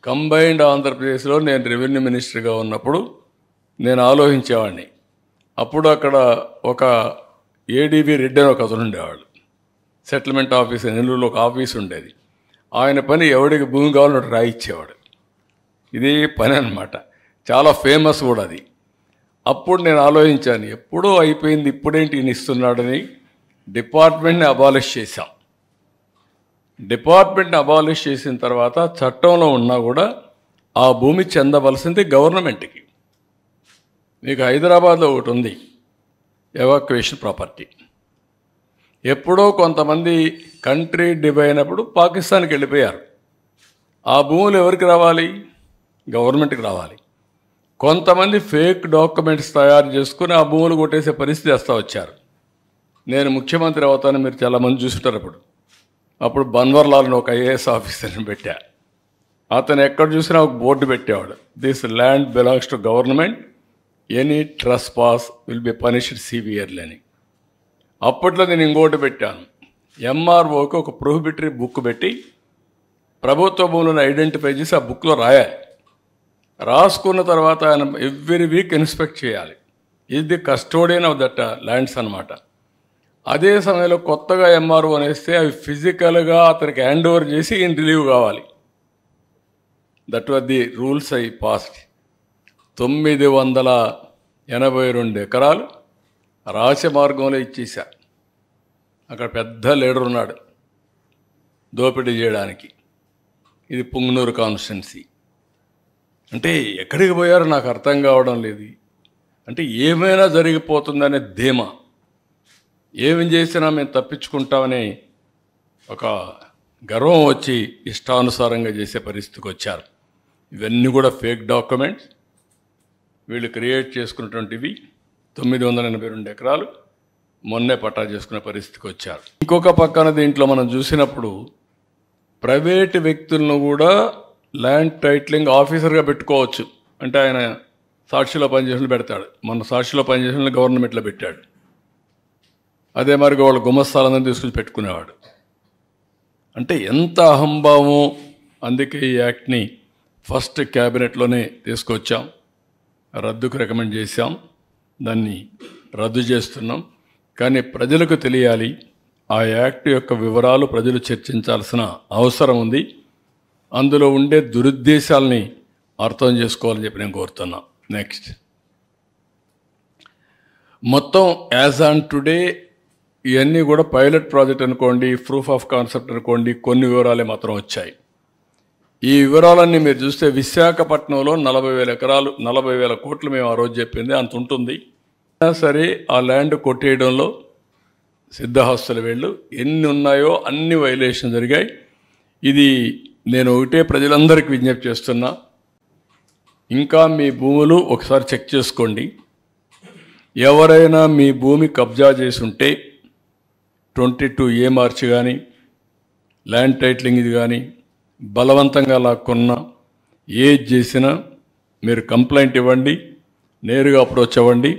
Combined ఆంధ్రప్రదేశ్లో నేను revenue మినిస్టర్గా ఉన్నప్పుడు నేను ఆలోచించేవాడిని. అప్పుడు అక్కడ ఒక ఏడీబీ రెడ్డి అని ఒక అతను ఉండేవాడు. సెటిల్మెంట్ ఆఫీస్ నెల్లూరులో ఒక ఆఫీస్ ఉండేది. ఆయన పని ఎవడికి భూమి కావాలో రాయిచ్చేవాడు. ఇది పని అన్నమాట. చాలా ఫేమస్ కూడా అది. అప్పుడు నేను ఆలోచించాను, ఎప్పుడూ అయిపోయింది, ఇప్పుడేంటి ఈయన ఇస్తున్నాడని. డిపార్ట్మెంట్ని అబాలిష్ చేశాం. డిపార్ట్మెంట్ని అబాలిష్ చేసిన తర్వాత చట్టంలో ఉన్నా కూడా ఆ భూమి చెందవలసింది గవర్నమెంట్కి. మీకు హైదరాబాద్లో ఒకటి ఉంది, ఎవాక్యుయేషన్ ప్రాపర్టీ. ఎప్పుడో కొంతమంది కంట్రీ డివైడ్ అయినప్పుడు పాకిస్తాన్కి వెళ్ళిపోయారు. ఆ భూములు ఎవరికి రావాలి? గవర్నమెంట్కి రావాలి. కొంతమంది ఫేక్ డాక్యుమెంట్స్ తయారు చేసుకుని ఆ భూములు కొట్టేసే పరిస్థితి వస్తూ వచ్చారు. నేను ముఖ్యమంత్రి అవుతాను, మీరు చాలామంది చూస్తుంటారు. అప్పుడు బన్వర్లాల్ని ఒక ఐఏఎస్ ఆఫీసర్ని పెట్టా. అతను ఎక్కడ చూసినా ఒక బోర్డు పెట్టేవాడు, this land belongs to government, any trespass will be punished severely అని. అప్పట్లో నేను ఇంకోటి పెట్టాను, ఎంఆర్ఓకి ఒక ప్రొహిబిటరీ బుక్ పెట్టి ప్రభుత్వ భూములను ఐడెంటిఫై చేసి ఆ బుక్లో రాయాలి. రాసుకున్న తర్వాత ఆయన ఎవ్రీ వీక్ ఇన్స్పెక్ట్ చేయాలి. ఇది the custodian of that lands అన్నమాట. అదే సమయంలో కొత్తగా ఎంఆర్ఓ అనేస్తే అవి ఫిజికల్గా అతనికి హ్యాండ్ ఓవర్ చేసి ఈయన రిలీవ్ కావాలి. That was the rules I passed. 982 ఎకరాలు రాచమార్గంలో ఇచ్చేశా. అక్కడ పెద్ద లీడర్ ఉన్నాడు దోపిడీ చేయడానికి. ఇది పుంగనూరు కాన్స్టిట్యున్సీ. అంటే ఎక్కడికి పోయారో నాకు అర్థం కావడం లేదు. అంటే ఏమైనా జరిగిపోతుందనే ధీమా, ఏమి చేసినా మేము తప్పించుకుంటామని ఒక గర్వం వచ్చి ఇష్టానుసారంగా చేసే పరిస్థితికి వచ్చారు. ఇవన్నీ కూడా ఫేక్ డాక్యుమెంట్స్ వీళ్ళు క్రియేట్ చేసుకున్నటువంటివి. 982 ఎకరాలు మొన్నే పట్టా చేసుకునే పరిస్థితికి వచ్చారు. ఇంకొక పక్కన దీంట్లో మనం చూసినప్పుడు ప్రైవేటు వ్యక్తులను కూడా ల్యాండ్ టైటిలింగ్ ఆఫీసర్గా పెట్టుకోవచ్చు. అంటే ఆయన సాక్షిలో పనిచేసిన పెడతాడు. మన సాక్షిలో పనిచేసిన గవర్నమెంట్లో పెట్టాడు. అదే మరి వాళ్ళు గుమస్తాలందరినీ తీసుకుని పెట్టుకునేవాడు. అంటే ఎంత అహంభావం. అందుకే ఈ యాక్ట్ని ఫస్ట్ క్యాబినెట్లోనే తీసుకొచ్చాం, రద్దుకు రికమెండ్ చేశాం, దాన్ని రద్దు చేస్తున్నాం. కానీ ప్రజలకు తెలియాలి, ఆ యాక్ట్ యొక్క వివరాలు ప్రజలు చర్చించాల్సిన అవసరం ఉంది. అందులో ఉండే దురుద్దేశాలని అర్థం చేసుకోవాలని చెప్పి నేను కోరుతున్నా. నెక్స్ట్, మొత్తం యాజ్ ఆన్ టుడే ఇవన్నీ కూడా పైలట్ ప్రాజెక్ట్ అనుకోండి, ప్రూఫ్ ఆఫ్ కాన్సెప్ట్ అనుకోండి, కొన్ని వివరాలే మాత్రం వచ్చాయి. ఈ వివరాలన్నీ మీరు చూస్తే విశాఖపట్నంలో 40,000 ఎకరాలు, 40,000 కోట్లు మేము ఆ రోజు చెప్పింది అంత ఉంటుంది. సరే, ఆ ల్యాండ్ కొట్టేయడంలో సిద్ధహస్తుల వీళ్ళు ఎన్ని ఉన్నాయో అన్ని వైలేషన్ జరిగాయి. ఇది నేను ఒకటే ప్రజలందరికీ విజ్ఞప్తి చేస్తున్నా, ఇంకా మీ భూములు ఒకసారి చెక్ చేసుకోండి. ఎవరైనా మీ భూమి కబ్జా చేసి ఉంటే 22A మార్చి కానీ, ల్యాండ్ టైటిలింగ్ ఇది కానీ బలవంతంగా లాక్కున్నా, ఏది చేసినా మీరు కంప్లైంట్ ఇవ్వండి, నేరుగా అప్రోచ్ అవ్వండి.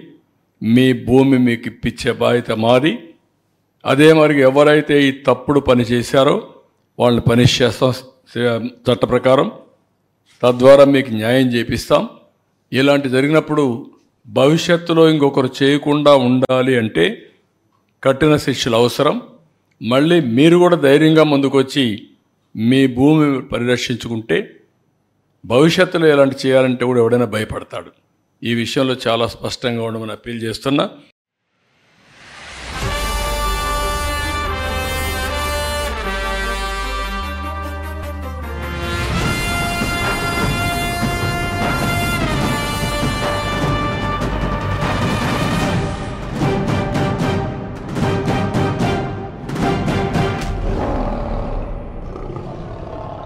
మీ భూమి మీకు ఇప్పించే బాధ్యత మాది. అదే మరి ఎవరైతే ఈ తప్పుడు పని చేశారో వాళ్ళని పనిష్ చేస్తాం చట్ట ప్రకారం. తద్వారా మీకు న్యాయం చేపిస్తాం. ఇలాంటి జరిగినప్పుడు భవిష్యత్తులో ఇంకొకరు చేయకుండా ఉండాలి అంటే కఠిన శిక్షలు అవసరం. మళ్ళీ మీరు కూడా ధైర్యంగా ముందుకొచ్చి మీ భూమి పరిరక్షించుకుంటే భవిష్యత్తులో ఎలాంటి చేయాలంటే కూడా ఎవడైనా భయపడతాడు. ఈ విషయంలో చాలా స్పష్టంగా ఉండమని అప్పీల్ చేస్తున్నా.